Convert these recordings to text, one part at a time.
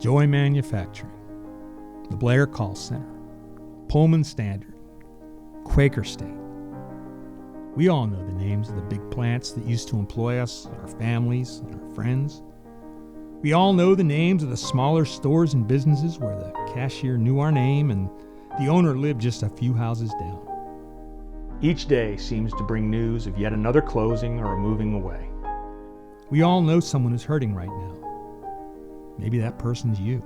Joy Manufacturing, the Blair Call Center, Pullman Standard, Quaker State. We all know the names of the big plants that used to employ us, our families, and our friends. We all know the names of the smaller stores and businesses where the cashier knew our name and the owner lived just a few houses down. Each day seems to bring news of yet another closing or a moving away. We all know someone who's hurting right now. Maybe that person's you.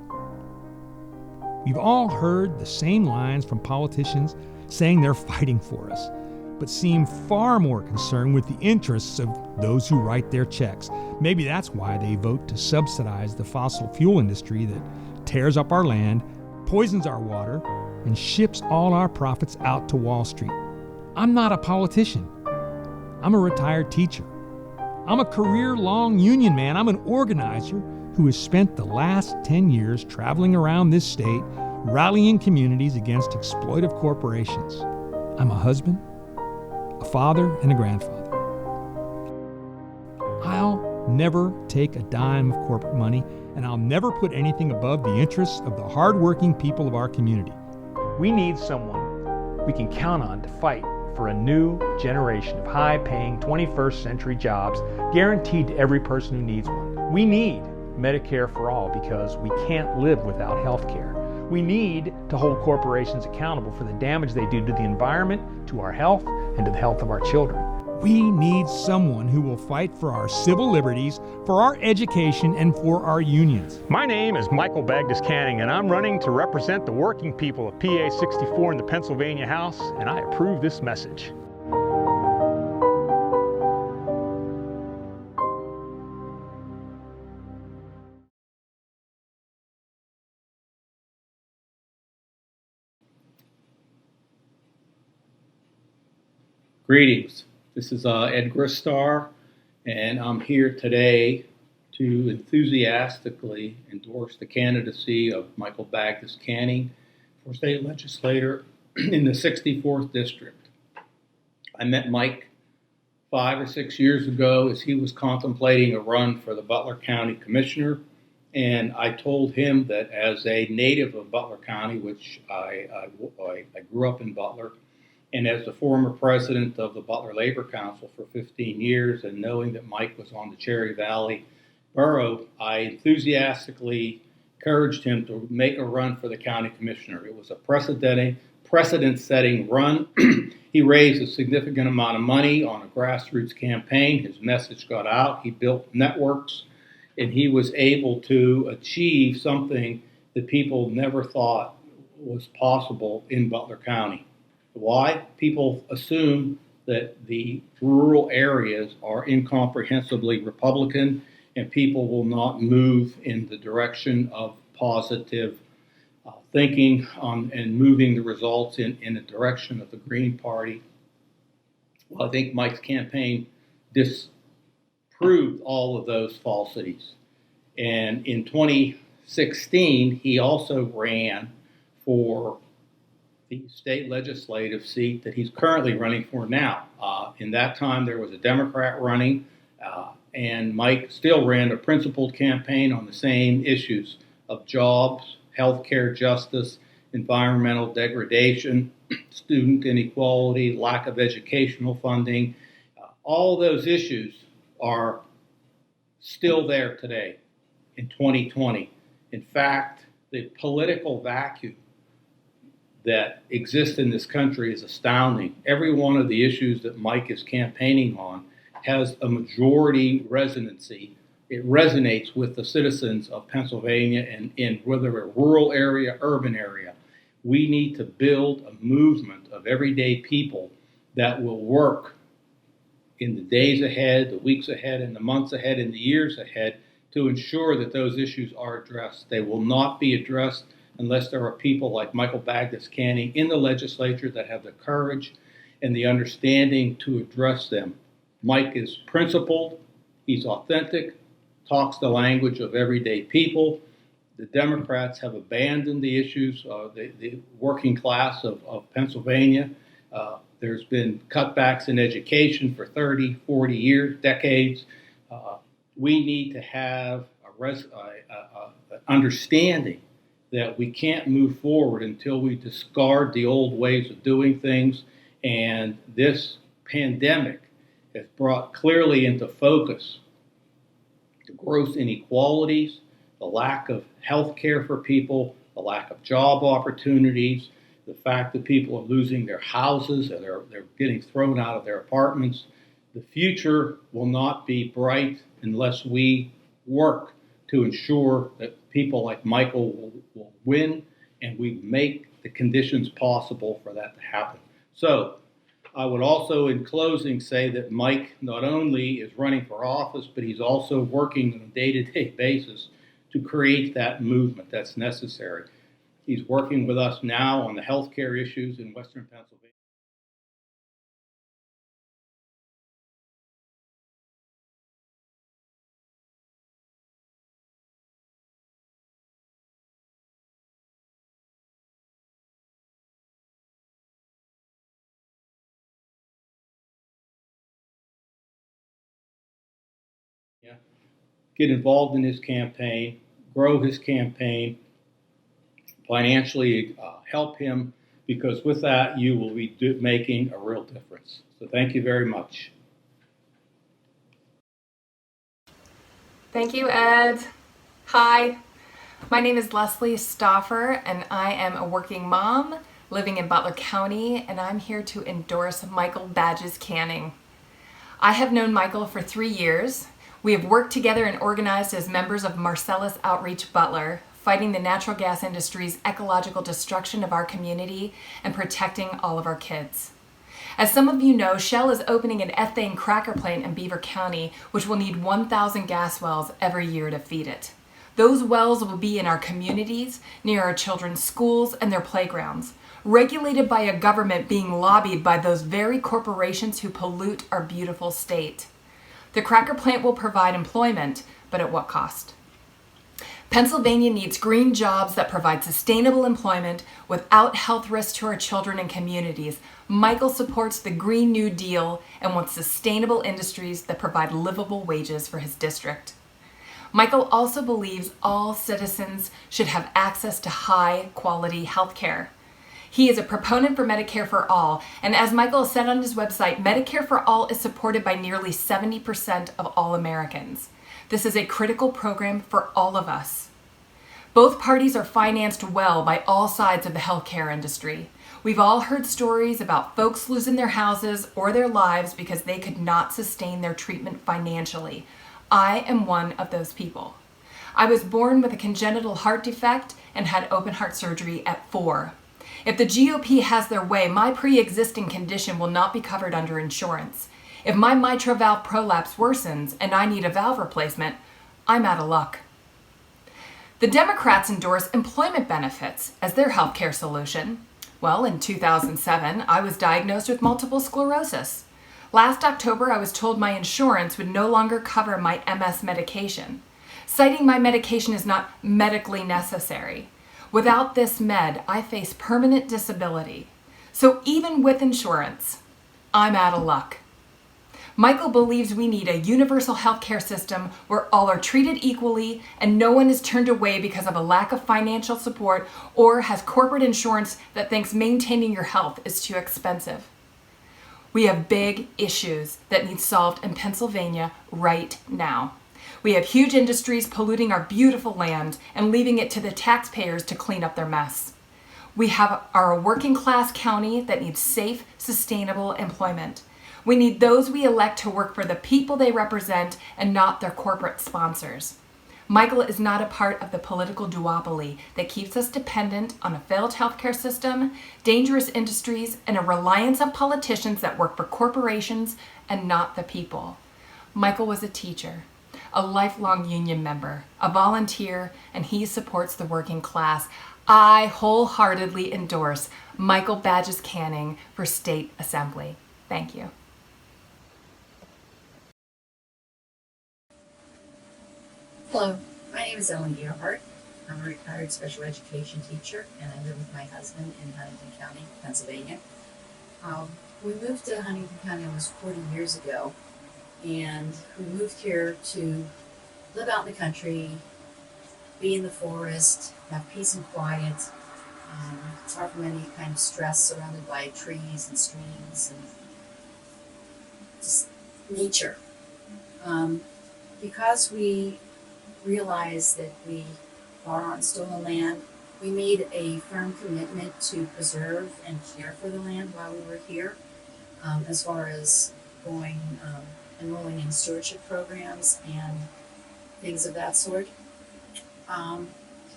We've all heard the same lines from politicians saying they're fighting for us, but seem far more concerned with the interests of those who write their checks. Maybe that's why they vote to subsidize the fossil fuel industry that tears up our land, poisons our water, and ships all our profits out to Wall Street. I'm not a politician. I'm a retired teacher. I'm a career-long union man. I'm an organizer who has spent the last 10 years traveling around this state, rallying communities against exploitive corporations. I'm a husband, a father, and a grandfather. I'll never take a dime of corporate money, and I'll never put anything above the interests of the hardworking people of our community. We need someone we can count on to fight for a new generation of high-paying 21st century jobs guaranteed to every person who needs one. We need Medicare for all because we can't live without health care. We need to hold corporations accountable for the damage they do to the environment, to our health, and to the health of our children. We need someone who will fight for our civil liberties, for our education, and for our unions. My name is Michael Bagdes-Canning, and I'm running to represent the working people of PA 64 in the Pennsylvania House, and I approve this message. Greetings. This is Ed Grystar, and I'm here today to enthusiastically endorse the candidacy of Michael Bagdes-Canning for state legislator in the 64th District. I met Mike 5 or 6 years ago as he was contemplating a run for the Butler County Commissioner, and I told him that as a native of Butler County, which I grew up in Butler, and as the former president of the Butler Labor Council for 15 years, and knowing that Mike was on the Cherry Valley Borough, I enthusiastically encouraged him to make a run for the county commissioner. It was a precedent-setting run. He raised a significant amount of money on a grassroots campaign. His message got out. He built networks, and he was able to achieve something that people never thought was possible in Butler County. Why? People assume that the rural areas are incomprehensibly Republican and people will not move in the direction of positive thinking and moving the results in the direction of the Green Party. Well, I think Mike's campaign disproved all of those falsities. And in 2016, he also ran for the state legislative seat that he's currently running for now. In that time, there was a Democrat running, and Mike still ran a principled campaign on the same issues of jobs, healthcare justice, environmental degradation, student inequality, lack of educational funding. All those issues are still there today in 2020. In fact, the political vacuum that exists in this country is astounding. Every one of the issues that Mike is campaigning on has a majority resonancy. It resonates with the citizens of Pennsylvania and in whether a rural area, urban area. We need to build a movement of everyday people that will work in the days ahead, the weeks ahead, and the months ahead, and the years ahead to ensure that those issues are addressed. They will not be addressed unless there are people like Michael Bagdes-Canning in the legislature that have the courage and the understanding to address them. Mike is principled, he's authentic, talks the language of everyday people. The Democrats have abandoned the issues of the working class of Pennsylvania. There's been cutbacks in education for 30, 40 years, decades. We need to have a understanding that we can't move forward until we discard the old ways of doing things. And this pandemic has brought clearly into focus the gross inequalities, the lack of health care for people, the lack of job opportunities, the fact that people are losing their houses and they're getting thrown out of their apartments. The future will not be bright unless we work to ensure that people like Michael will win and we make the conditions possible for that to happen. So I would also, in closing, say that Mike not only is running for office, but he's also working on a day-to-day basis to create that movement that's necessary. He's working with us now on the healthcare issues in Western Pennsylvania. Yeah. Get involved in his campaign, grow his campaign, financially help him, because with that you will be making a real difference. So thank you very much. Thank you, Ed. Hi, my name is Leslie Stoffer, and I am a working mom living in Butler County, and I'm here to endorse Michael Bagdes-Canning. I have known Michael for 3 years. We have worked together and organized as members of Marcellus Outreach Butler, fighting the natural gas industry's ecological destruction of our community and protecting all of our kids. As some of you know, Shell is opening an ethane cracker plant in Beaver County, which will need 1,000 gas wells every year to feed it. Those wells will be in our communities, near our children's schools and their playgrounds, regulated by a government being lobbied by those very corporations who pollute our beautiful state. The cracker plant will provide employment, but at what cost? Pennsylvania needs green jobs that provide sustainable employment without health risks to our children and communities. Michael supports the Green New Deal and wants sustainable industries that provide livable wages for his district. Michael also believes all citizens should have access to high-quality health care. He is a proponent for Medicare for All, and as Michael has said on his website, Medicare for All is supported by nearly 70% of all Americans. This is a critical program for all of us. Both parties are financed well by all sides of the healthcare industry. We've all heard stories about folks losing their houses or their lives because they could not sustain their treatment financially. I am one of those people. I was born with a congenital heart defect and had open heart surgery at 4. If the GOP has their way, my pre-existing condition will not be covered under insurance. If my mitral valve prolapse worsens and I need a valve replacement, I'm out of luck. The Democrats endorse employment benefits as their healthcare solution. Well, in 2007, I was diagnosed with multiple sclerosis. Last October, I was told my insurance would no longer cover my MS medication, citing my medication is not medically necessary. Without this med, I face permanent disability. So even with insurance, I'm out of luck. Michael believes we need a universal healthcare system where all are treated equally and no one is turned away because of a lack of financial support or has corporate insurance that thinks maintaining your health is too expensive. We have big issues that need solved in Pennsylvania right now. We have huge industries polluting our beautiful land and leaving it to the taxpayers to clean up their mess. We have our working class county that needs safe, sustainable employment. We need those we elect to work for the people they represent and not their corporate sponsors. Michael is not a part of the political duopoly that keeps us dependent on a failed healthcare system, dangerous industries, and a reliance on politicians that work for corporations and not the people. Michael was a teacher, a lifelong union member, a volunteer, and he supports the working class. I wholeheartedly endorse Michael Bagdes-Canning for State Assembly. Thank you. Hello, my name is Ellen Gerhart. I'm a retired special education teacher, and I live with my husband in Huntington County, Pennsylvania. We moved to Huntington County almost 40 years ago, and we moved here to live out in the country, be in the forest, have peace and quiet, far from any kind of stress, surrounded by trees and streams and just nature. Because we realized that we are on stolen land, we made a firm commitment to preserve and care for the land while we were here, as far as enrolling in stewardship programs and things of that sort.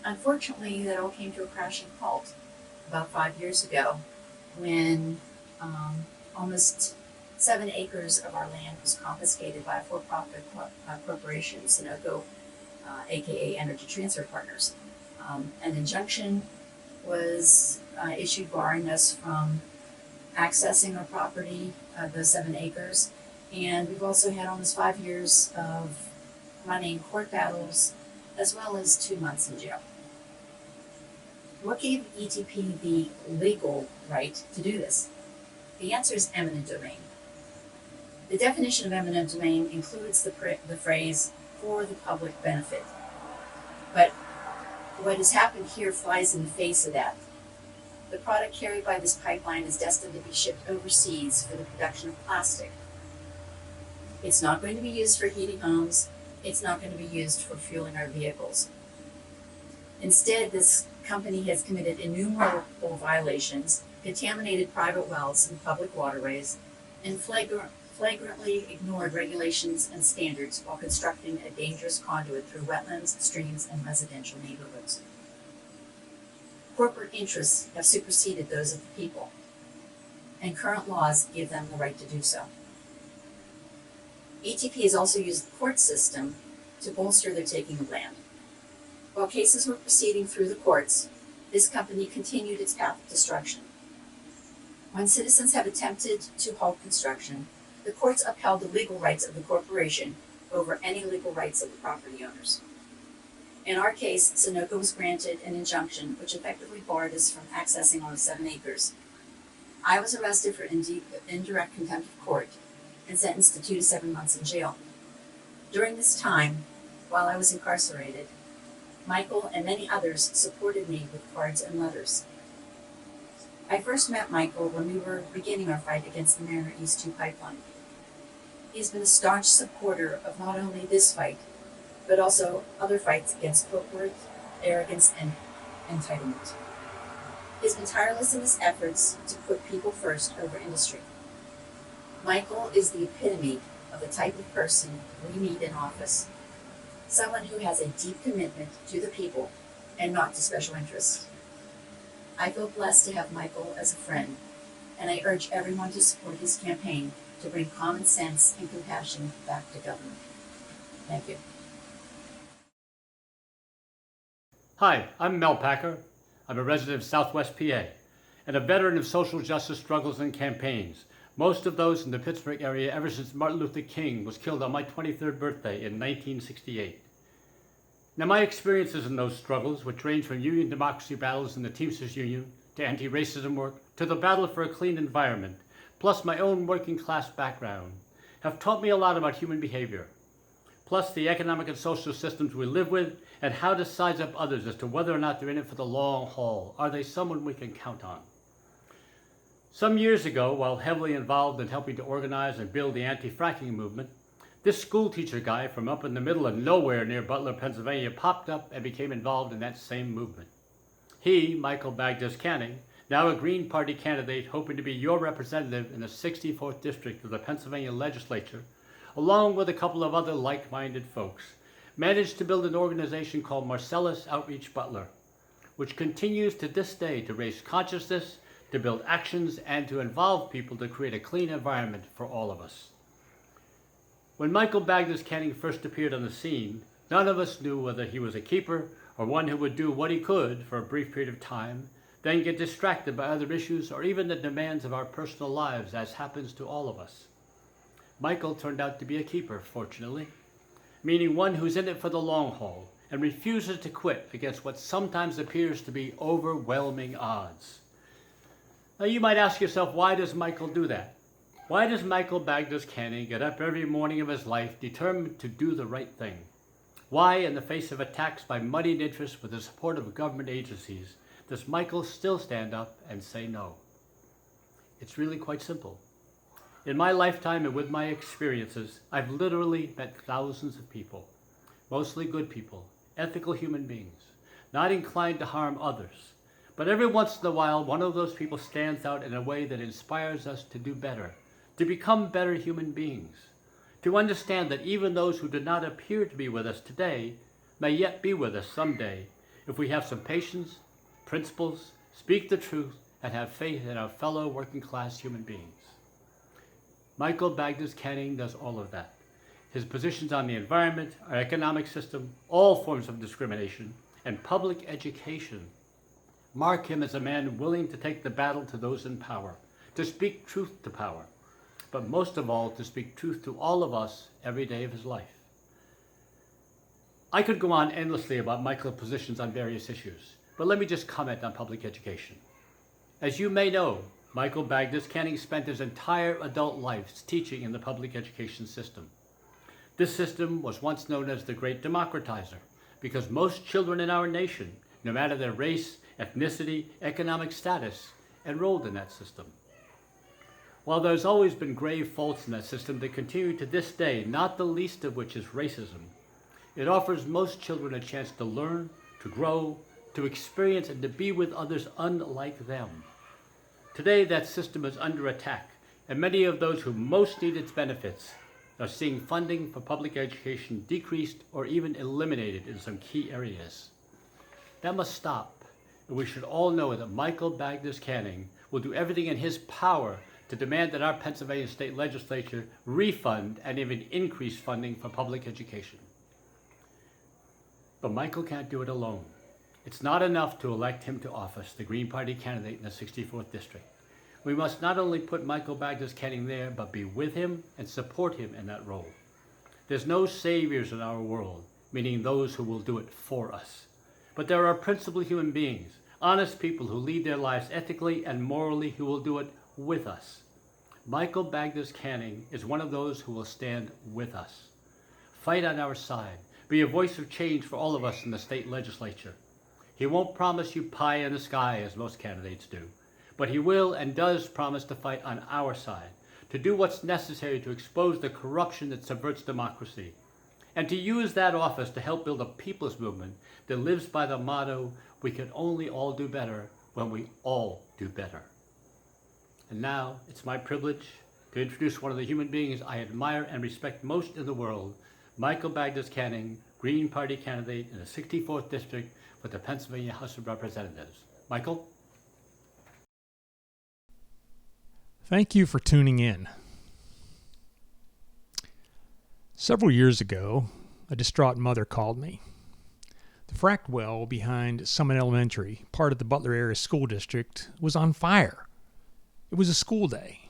Unfortunately, that all came to a crashing halt about 5 years ago when almost 7 acres of our land was confiscated by a for-profit corporation, Sunoco, aka Energy Transfer Partners. An injunction was issued barring us from accessing our property, those 7 acres, and we've also had almost 5 years of running court battles as well as 2 months in jail. What gave ETP the legal right to do this? The answer is eminent domain. The definition of eminent domain includes the phrase, for the public benefit. But what has happened here flies in the face of that. The product carried by this pipeline is destined to be shipped overseas for the production of plastic. It's not going to be used for heating homes. It's not going to be used for fueling our vehicles. Instead, this company has committed innumerable violations, contaminated private wells and public waterways, and flagrantly ignored regulations and standards while constructing a dangerous conduit through wetlands, streams, and residential neighborhoods. Corporate interests have superseded those of the people, and current laws give them the right to do so. ETP has also used the court system to bolster their taking of land. While cases were proceeding through the courts, this company continued its path of destruction. When citizens have attempted to halt construction, the courts upheld the legal rights of the corporation over any legal rights of the property owners. In our case, Sunoco was granted an injunction which effectively barred us from accessing all 7 acres. I was arrested for indirect contempt of court and sentenced to 2 to 7 months in jail. During this time, while I was incarcerated, Michael and many others supported me with cards and letters. I first met Michael when we were beginning our fight against the Mariner East 2 pipeline. He has been a staunch supporter of not only this fight, but also other fights against corporate arrogance and entitlement. He has been tireless in his efforts to put people first over industry. Michael is the epitome of the type of person we need in office. Someone who has a deep commitment to the people and not to special interests. I feel blessed to have Michael as a friend, and I urge everyone to support his campaign to bring common sense and compassion back to government. Thank you. Hi, I'm Mel Packer. I'm a resident of Southwest PA and a veteran of social justice struggles and campaigns, most of those in the Pittsburgh area ever since Martin Luther King was killed on my 23rd birthday in 1968. Now, my experiences in those struggles, which range from union democracy battles in the Teamsters Union to anti-racism work to the battle for a clean environment, plus my own working class background, have taught me a lot about human behavior, plus the economic and social systems we live with and how to size up others as to whether or not they're in it for the long haul. Are they someone we can count on? Some years ago, while heavily involved in helping to organize and build the anti-fracking movement, this school teacher guy from up in the middle of nowhere near Butler, Pennsylvania, popped up and became involved in that same movement. He, Michael Bagdes-Canning, now a Green Party candidate hoping to be your representative in the 64th District of the Pennsylvania Legislature, along with a couple of other like-minded folks, managed to build an organization called Marcellus Outreach Butler, which continues to this day to raise consciousness, to build actions, and to involve people to create a clean environment for all of us. When Michael Bagdes-Canning first appeared on the scene, none of us knew whether he was a keeper or one who would do what he could for a brief period of time, then get distracted by other issues or even the demands of our personal lives, as happens to all of us. Michael turned out to be a keeper, fortunately, meaning one who's in it for the long haul and refuses to quit against what sometimes appears to be overwhelming odds. Now, you might ask yourself, why does Michael do that? Why does Michael Bagdes-Canning get up every morning of his life determined to do the right thing? Why, in the face of attacks by moneyed interests with the support of government agencies, does Michael still stand up and say no? It's really quite simple. In my lifetime and with my experiences, I've literally met thousands of people, mostly good people, ethical human beings, not inclined to harm others. But every once in a while, one of those people stands out in a way that inspires us to do better, to become better human beings, to understand that even those who do not appear to be with us today may yet be with us someday if we have some patience, principles, speak the truth, and have faith in our fellow working class human beings. Michael Bagdes-Canning does all of that. His positions on the environment, our economic system, all forms of discrimination, and public education mark him as a man willing to take the battle to those in power, to speak truth to power, but most of all, to speak truth to all of us every day of his life. I could go on endlessly about Michael's positions on various issues, but let me just comment on public education. As you may know, Michael Bagdes-Canning spent his entire adult life teaching in the public education system. This system was once known as the Great Democratizer because most children in our nation, no matter their race, ethnicity, economic status, enrolled in that system. While there's always been grave faults in that system that continue to this day, not the least of which is racism, it offers most children a chance to learn, to grow, to experience, and to be with others unlike them. Today, that system is under attack, and many of those who most need its benefits are seeing funding for public education decreased or even eliminated in some key areas. That must stop, and we should all know that Michael Bagdes-Canning will do everything in his power to demand that our Pennsylvania state legislature refund and even increase funding for public education. But Michael can't do it alone. It's not enough to elect him to office, the Green Party candidate in the 64th District. We must not only put Michael Bagdes-Canning there, but be with him and support him in that role. There's no saviors in our world, meaning those who will do it for us. But there are principled human beings, honest people who lead their lives ethically and morally who will do it with us. Michael Bagdes-Canning is one of those who will stand with us, fight on our side, be a voice of change for all of us in the state legislature. He won't promise you pie in the sky as most candidates do, but he will and does promise to fight on our side, to do what's necessary to expose the corruption that subverts democracy, and to use that office to help build a people's movement that lives by the motto, we can only all do better when we all do better. And now it's my privilege to introduce one of the human beings I admire and respect most in the world, Michael Bagdes-Canning, Green Party candidate in the 64th District with the Pennsylvania House of Representatives. Michael? Thank you for tuning in. Several years ago, a distraught mother called me. The fracked well behind Summit Elementary, part of the Butler Area School District, was on fire. It was a school day.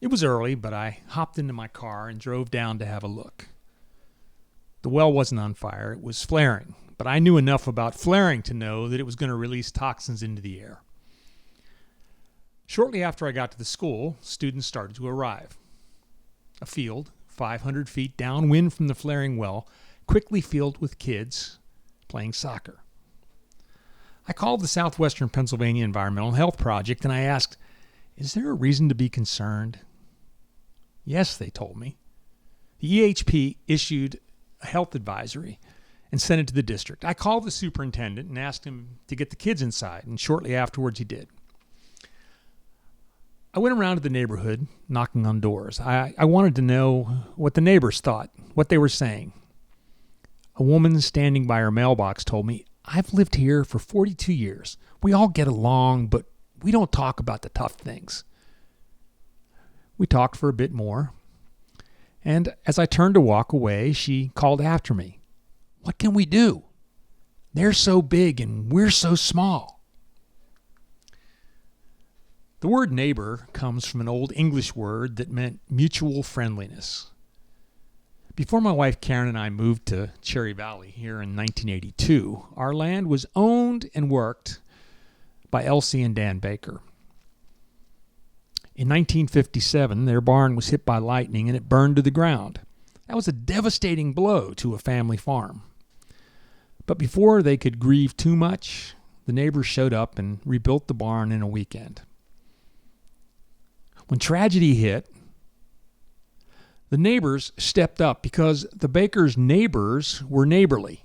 It was early, but I hopped into my car and drove down to have a look. The well wasn't on fire, it was flaring, but I knew enough about flaring to know that it was going to release toxins into the air. Shortly after I got to the school, students started to arrive. A field, 500 feet downwind from the flaring well, quickly filled with kids playing soccer. I called the Southwestern Pennsylvania Environmental Health Project and I asked, is there a reason to be concerned? Yes, they told me. The EHP issued a health advisory and sent it to the district. I called the superintendent and asked him to get the kids inside, and shortly afterwards he did. I went around to the neighborhood, knocking on doors. I wanted to know what the neighbors thought, what they were saying. A woman standing by her mailbox told me, I've lived here for 42 years. We all get along, but we don't talk about the tough things. We talked for a bit more, and as I turned to walk away, she called after me. What can we do? They're so big and we're so small. The word neighbor comes from an old English word that meant mutual friendliness. Before my wife Karen and I moved to Cherry Valley here in 1982, our land was owned and worked by Elsie and Dan Baker. In 1957, their barn was hit by lightning and it burned to the ground. That was a devastating blow to a family farm. But before they could grieve too much, the neighbors showed up and rebuilt the barn in a weekend. When tragedy hit, the neighbors stepped up because the baker's neighbors were neighborly.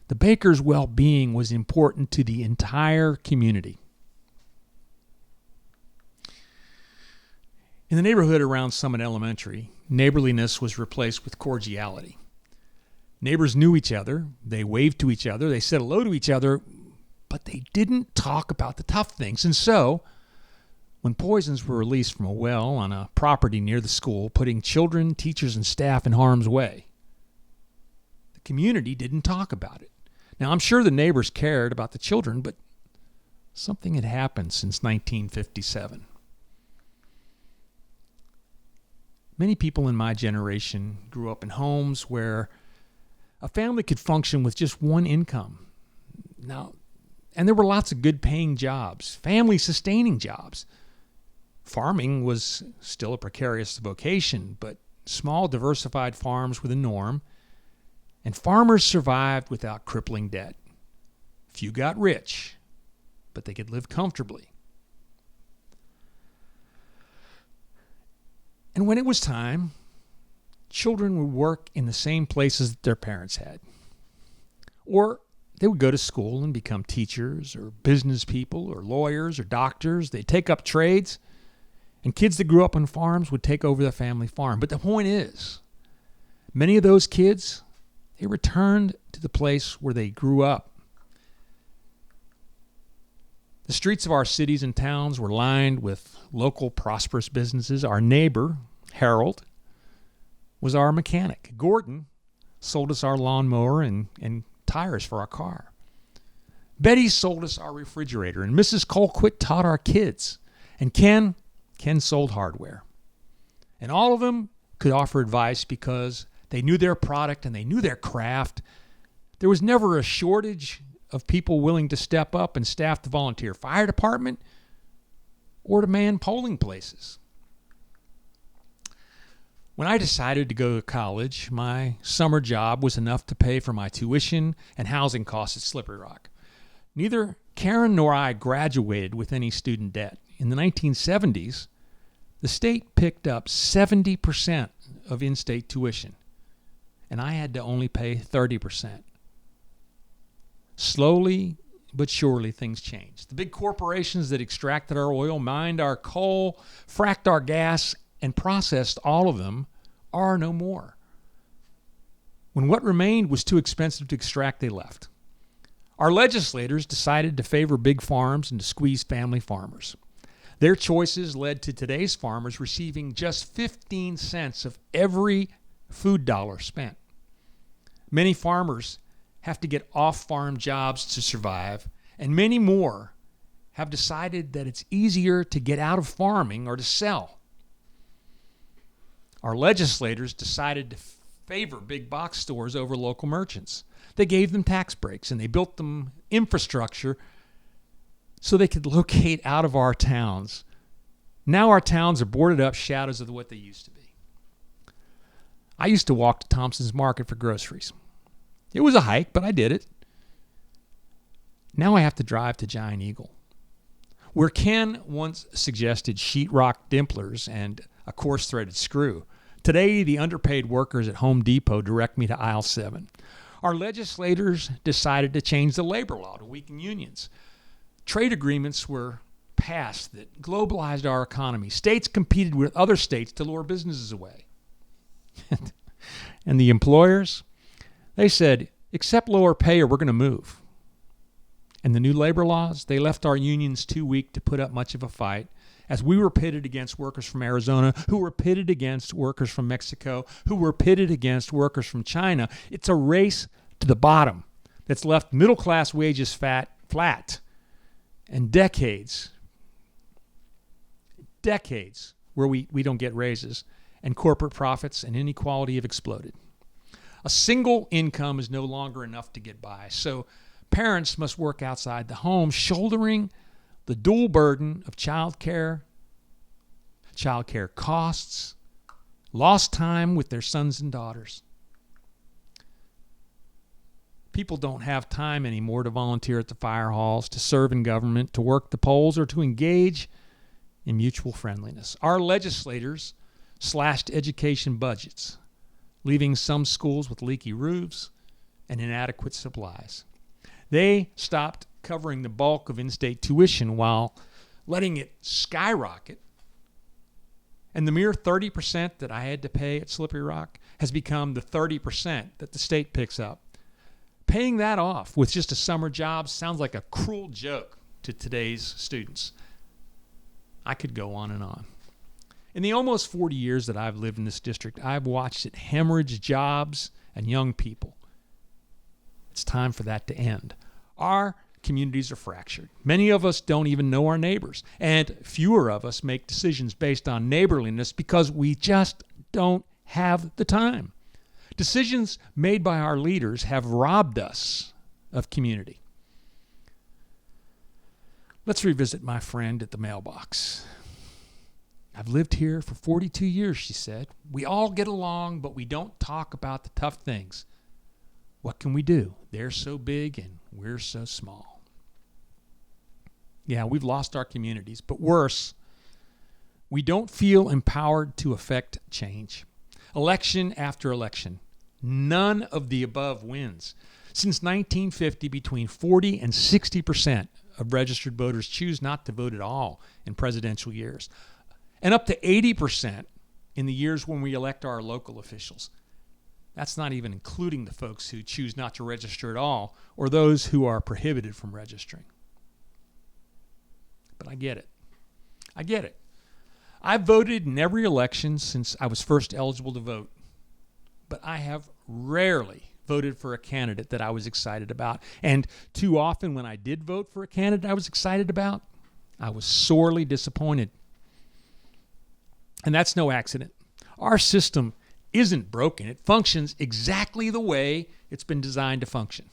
The baker's well-being was important to the entire community. In the neighborhood around Summit Elementary, neighborliness was replaced with cordiality. Neighbors knew each other, they waved to each other, they said hello to each other, but they didn't talk about the tough things. And so, when poisons were released from a well on a property near the school, putting children, teachers, and staff in harm's way, the community didn't talk about it. Now, I'm sure the neighbors cared about the children, but something had happened since 1957. Many people in my generation grew up in homes where a family could function with just one income. Now, and there were lots of good-paying jobs, family-sustaining jobs. Farming was still a precarious vocation, but small, diversified farms were the norm, and farmers survived without crippling debt. Few got rich, but they could live comfortably. And when it was time, children would work in the same places that their parents had. Or they would go to school and become teachers or business people or lawyers or doctors. They'd take up trades, and kids that grew up on farms would take over the family farm. But the point is, many of those kids, they returned to the place where they grew up. The streets of our cities and towns were lined with local prosperous businesses. Our neighbor, Harold, was our mechanic. Gordon sold us our lawnmower and tires for our car. Betty sold us our refrigerator, and Mrs. Colquitt taught our kids. And Ken sold hardware. And all of them could offer advice because they knew their product and they knew their craft. There was never a shortage of people willing to step up and staff the volunteer fire department or to man polling places. When I decided to go to college, my summer job was enough to pay for my tuition and housing costs at Slippery Rock. Neither Karen nor I graduated with any student debt. In the 1970s, the state picked up 70% of in-state tuition, and I had to only pay 30%. Slowly but surely things changed. The big corporations that extracted our oil, mined our coal, fracked our gas, and processed all of them are no more. When what remained was too expensive to extract, they left. Our legislators decided to favor big farms and to squeeze family farmers. Their choices led to today's farmers receiving just 15 cents of every food dollar spent. Many farmers have to get off-farm jobs to survive, and many more have decided that it's easier to get out of farming or to sell. Our legislators decided to favor big box stores over local merchants. They gave them tax breaks and they built them infrastructure so they could locate out of our towns. Now our towns are boarded up shadows of what they used to be. I used to walk to Thompson's Market for groceries. It was a hike, but I did it. Now I have to drive to Giant Eagle, where Ken once suggested sheetrock dimplers and a coarse-threaded screw. Today, the underpaid workers at Home Depot direct me to aisle 7. Our legislators decided to change the labor law to weaken unions. Trade agreements were passed that globalized our economy. States competed with other states to lure businesses away. And the employers, they said, accept lower pay or we're going to move. And the new labor laws, they left our unions too weak to put up much of a fight, as we were pitted against workers from Arizona, who were pitted against workers from Mexico, who were pitted against workers from China. It's a race to the bottom that's left middle-class wages flat, and decades where we don't get raises, and corporate profits and inequality have exploded. A single income is no longer enough to get by, so parents must work outside the home, shouldering the dual burden of child care costs, lost time with their sons and daughters. People don't have time anymore to volunteer at the fire halls, to serve in government, to work the polls, or to engage in mutual friendliness. Our legislators slashed education budgets, leaving some schools with leaky roofs and inadequate supplies. They stopped covering the bulk of in-state tuition while letting it skyrocket. And the mere 30% that I had to pay at Slippery Rock has become the 30% that the state picks up. Paying that off with just a summer job sounds like a cruel joke to today's students. I could go on and on. In the almost 40 years that I've lived in this district, I've watched it hemorrhage jobs and young people. It's time for that to end. Our communities are fractured. Many of us don't even know our neighbors, and fewer of us make decisions based on neighborliness because we just don't have the time. Decisions made by our leaders have robbed us of community. Let's revisit my friend at the mailbox. I've lived here for 42 years, she said. We all get along, but we don't talk about the tough things. What can we do? They're so big and we're so small. Yeah, we've lost our communities, but worse, we don't feel empowered to affect change. Election after election, none of the above wins. Since 1950, between 40 and 60% of registered voters choose not to vote at all in presidential years, and up to 80% in the years when we elect our local officials. That's not even including the folks who choose not to register at all or those who are prohibited from registering. But I get it. I get it. I've voted in every election since I was first eligible to vote, but I have rarely voted for a candidate that I was excited about. And too often when I did vote for a candidate I was excited about, I was sorely disappointed. And that's no accident. Our system isn't broken. It functions exactly the way it's been designed to function.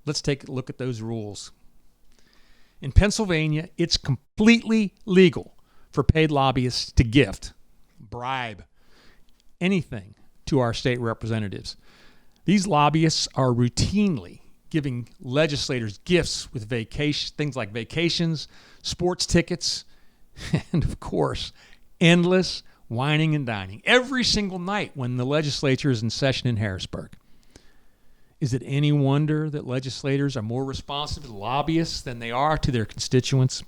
Let's take a look at those rules. In Pennsylvania, it's completely legal for paid lobbyists to gift, bribe, anything to our state representatives. These lobbyists are routinely giving legislators gifts with things like vacations, sports tickets, and of course, endless whining and dining every single night when the legislature is in session in Harrisburg. Is it any wonder that legislators are more responsive to lobbyists than they are to their constituents?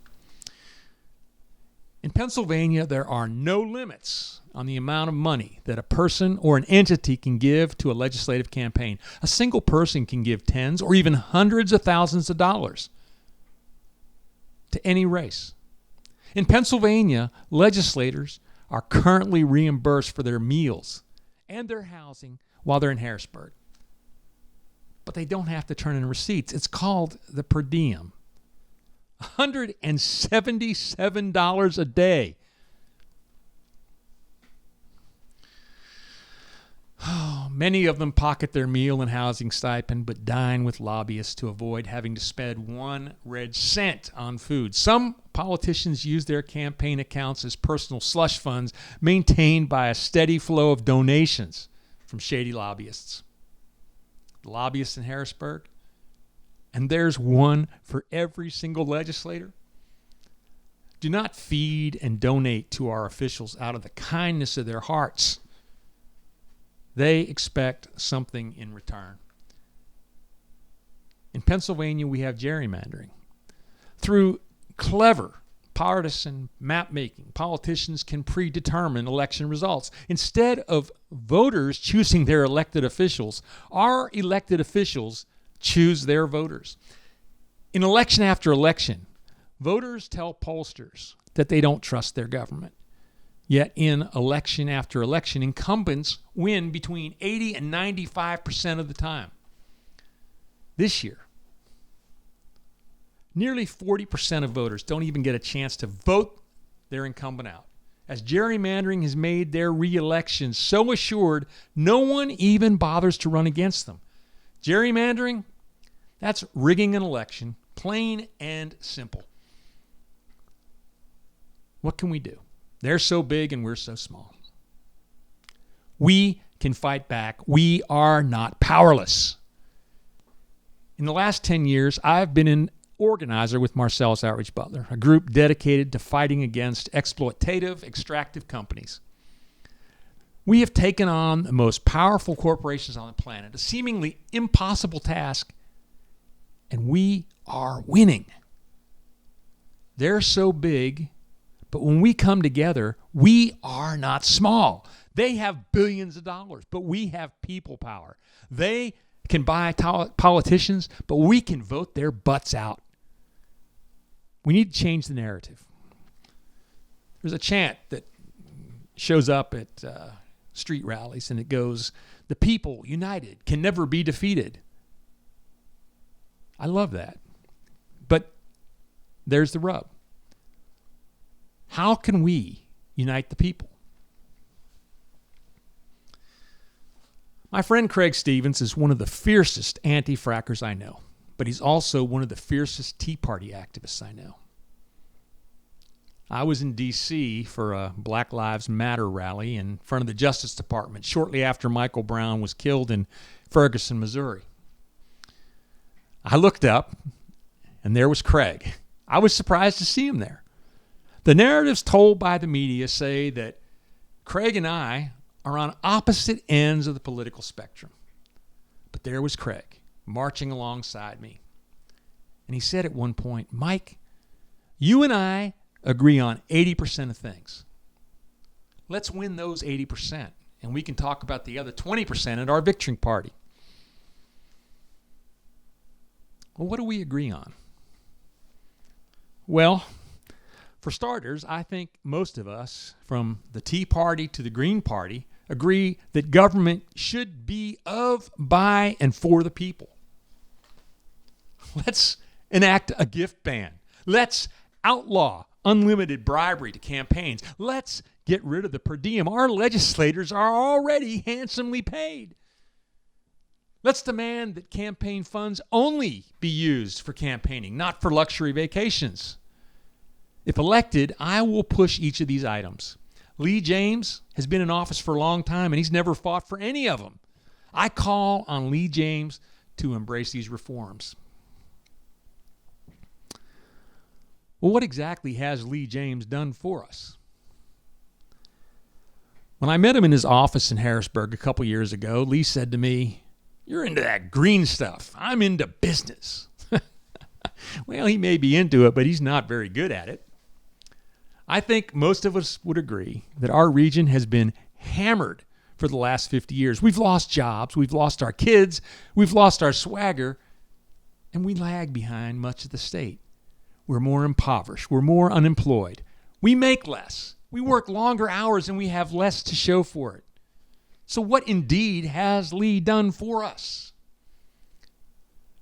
In Pennsylvania, there are no limits on the amount of money that a person or an entity can give to a legislative campaign. A single person can give tens or even hundreds of thousands of dollars to any race. In Pennsylvania, legislators are currently reimbursed for their meals and their housing while they're in Harrisburg. But they don't have to turn in receipts. It's called the per diem. $177 a day. Oh, many of them pocket their meal and housing stipend, but dine with lobbyists to avoid having to spend 1 red cent on food. Some politicians use their campaign accounts as personal slush funds maintained by a steady flow of donations from shady lobbyists. The lobbyists in Harrisburg, and there's one for every single legislator, do not feed and donate to our officials out of the kindness of their hearts. They expect something in return. In Pennsylvania, we have gerrymandering. Through clever partisan map making, politicians can predetermine election results. Instead of voters choosing their elected officials, our elected officials choose their voters. In election after election, voters tell pollsters that they don't trust their government. Yet in election after election, incumbents win between 80 and 95% of the time. This year, nearly 40% of voters don't even get a chance to vote their incumbent out, as gerrymandering has made their re-election so assured no one even bothers to run against them. Gerrymandering, that's rigging an election, plain and simple. What can we do? They're so big and we're so small. We can fight back. We are not powerless. In the last 10 years, I've been an organizer with Marcellus Outreach Butler, a group dedicated to fighting against exploitative, extractive companies. We have taken on the most powerful corporations on the planet, a seemingly impossible task, and we are winning. They're so big, but when we come together, we are not small. They have billions of dollars, but we have people power. They can buy politicians, but we can vote their butts out. We need to change the narrative. There's a chant that shows up at street rallies, and it goes, "The people united can never be defeated." I love that. But there's the rub. How can we unite the people? My friend Craig Stevens is one of the fiercest anti-frackers I know, but he's also one of the fiercest Tea Party activists I know. I was in D.C. for a Black Lives Matter rally in front of the Justice Department shortly after Michael Brown was killed in Ferguson, Missouri. I looked up, and there was Craig. I was surprised to see him there. The narratives told by the media say that Craig and I are on opposite ends of the political spectrum. But there was Craig, marching alongside me. And he said at one point, "Mike, you and I agree on 80% of things. Let's win those 80%, and we can talk about the other 20% at our victory party." Well, what do we agree on? Well, for starters, I think most of us, from the Tea Party to the Green Party, agree that government should be of, by, and for the people. Let's enact a gift ban. Let's outlaw unlimited bribery to campaigns. Let's get rid of the per diem. Our legislators are already handsomely paid. Let's demand that campaign funds only be used for campaigning, not for luxury vacations. If elected, I will push each of these items. Lee James has been in office for a long time, and he's never fought for any of them. I call on Lee James to embrace these reforms. Well, what exactly has Lee James done for us? When I met him in his office in Harrisburg a couple years ago, Lee said to me, "You're into that green stuff. I'm into business." Well, he may be into it, but he's not very good at it. I think most of us would agree that our region has been hammered for the last 50 years. We've lost jobs, we've lost our kids, we've lost our swagger, and we lag behind much of the state. We're more impoverished, we're more unemployed. We make less, we work longer hours, and we have less to show for it. So what indeed has Lee done for us?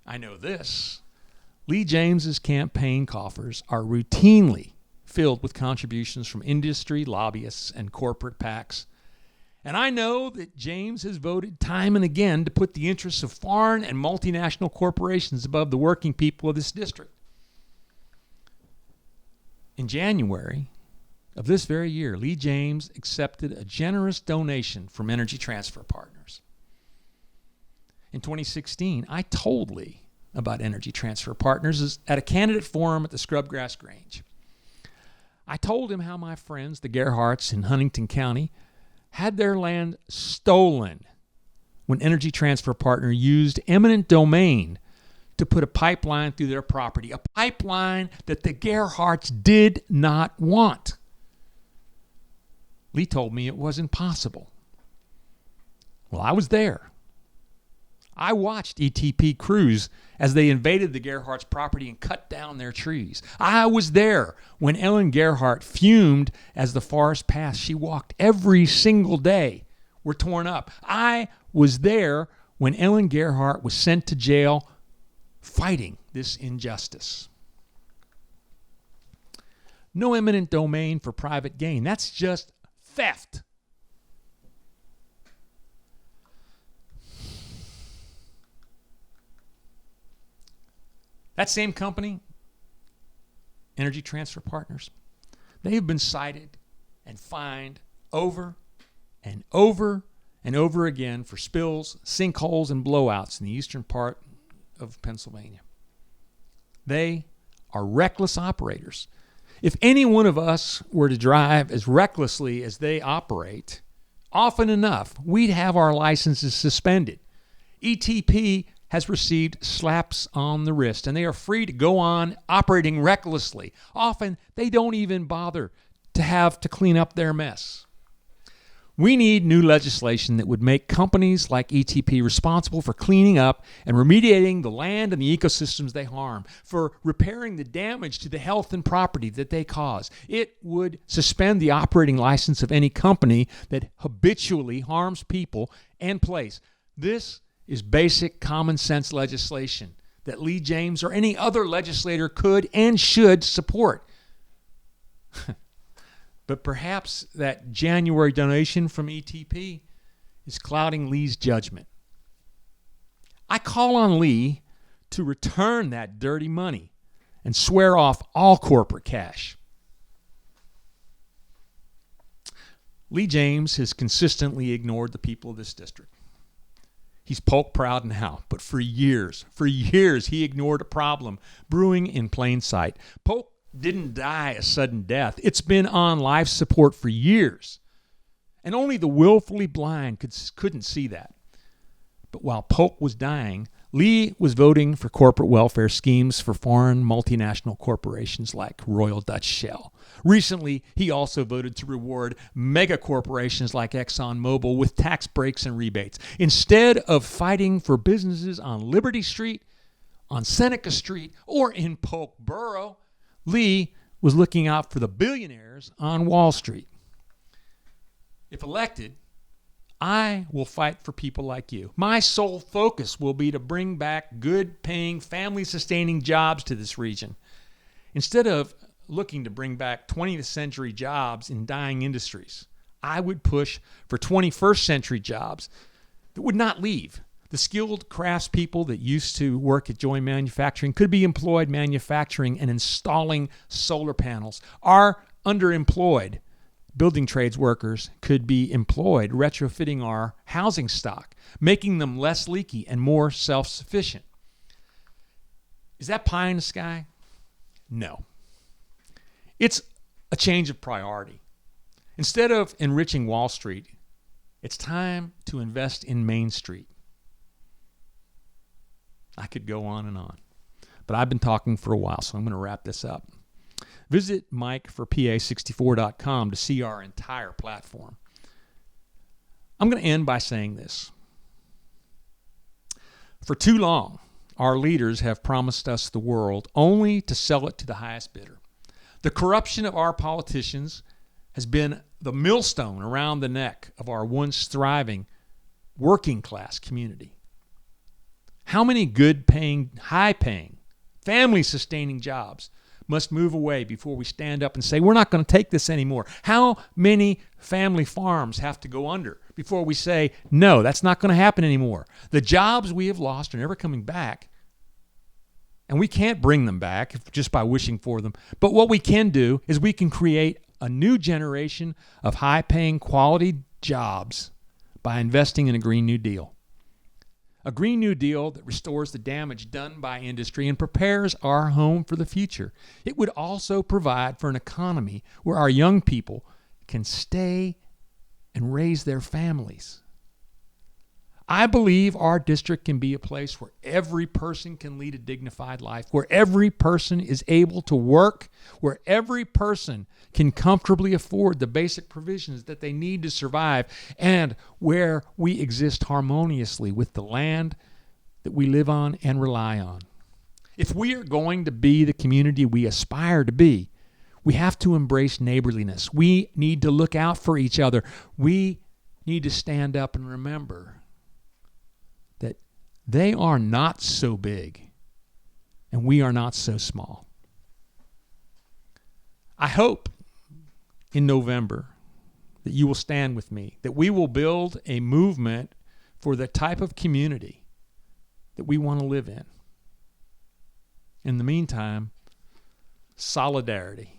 I know this. Lee James's campaign coffers are routinely filled with contributions from industry, lobbyists, and corporate PACs. And I know that James has voted time and again to put the interests of foreign and multinational corporations above the working people of this district. In January of this very year, Lee James accepted a generous donation from Energy Transfer Partners. In 2016, I told Lee about Energy Transfer Partners at a candidate forum at the Scrubgrass Grange. I told him how my friends, the Gerharts in Huntington County, had their land stolen when Energy Transfer Partner used eminent domain to put a pipeline through their property, a pipeline that the Gerharts did not want. Lee told me it was impossible. Well, I was there. I watched ETP crews as they invaded the Gerhart's property and cut down their trees. I was there when Ellen Gerhart fumed as the forest paths she walked every single day were torn up. I was there when Ellen Gerhart was sent to jail fighting this injustice. No eminent domain for private gain. That's just theft. That same company, Energy Transfer Partners, they have been cited and fined over and over and over again for spills, sinkholes, and blowouts in the eastern part of Pennsylvania. They are reckless operators. If any one of us were to drive as recklessly as they operate, often enough, we'd have our licenses suspended. ETP has received slaps on the wrist, and they are free to go on operating recklessly. Often, they don't even bother to have to clean up their mess. We need new legislation that would make companies like ETP responsible for cleaning up and remediating the land and the ecosystems they harm, for repairing the damage to the health and property that they cause. It would suspend the operating license of any company that habitually harms people and place. This is basic common sense legislation that Lee James or any other legislator could and should support. But perhaps that January donation from ETP is clouding Lee's judgment. I call on Lee to return that dirty money and swear off all corporate cash. Lee James has consistently ignored the people of this district. He's polk proud now, but for years, he ignored a problem brewing in plain sight. Polk didn't die a sudden death. It's been on life support for years. And only the willfully blind couldn't see that. But while Polk was dying, Lee was voting for corporate welfare schemes for foreign multinational corporations like Royal Dutch Shell. Recently, he also voted to reward mega corporations like ExxonMobil with tax breaks and rebates. Instead of fighting for businesses on Liberty Street, on Seneca Street, or in Polk Borough, Lee was looking out for the billionaires on Wall Street. If elected, I will fight for people like you. My sole focus will be to bring back good-paying, family-sustaining jobs to this region. Instead of looking to bring back 20th century jobs in dying industries, I would push for 21st century jobs that would not leave. The skilled craftspeople that used to work at Joy Manufacturing could be employed manufacturing and installing solar panels. Our underemployed building trades workers could be employed retrofitting our housing stock, making them less leaky and more self-sufficient. Is that pie in the sky? No. It's a change of priority. Instead of enriching Wall Street, it's time to invest in Main Street. I could go on and on, but I've been talking for a while, so I'm going to wrap this up. Visit MikeForPA64.com to see our entire platform. I'm going to end by saying this. For too long, our leaders have promised us the world only to sell it to the highest bidder. The corruption of our politicians has been the millstone around the neck of our once thriving working class community. How many good-paying, high-paying, family-sustaining jobs must move away before we stand up and say, we're not going to take this anymore? How many family farms have to go under before we say, no, that's not going to happen anymore? The jobs we have lost are never coming back, and we can't bring them back just by wishing for them. But what we can do is we can create a new generation of high-paying, quality jobs by investing in a Green New Deal. A Green New Deal that restores the damage done by industry and prepares our home for the future. It would also provide for an economy where our young people can stay and raise their families. I believe our district can be a place where every person can lead a dignified life, where every person is able to work, where every person can comfortably afford the basic provisions that they need to survive, and where we exist harmoniously with the land that we live on and rely on. If we are going to be the community we aspire to be, we have to embrace neighborliness. We need to look out for each other. We need to stand up and remember that they are not so big and we are not so small. I hope in November that you will stand with me, that we will build a movement for the type of community that we want to live in. In the meantime, solidarity.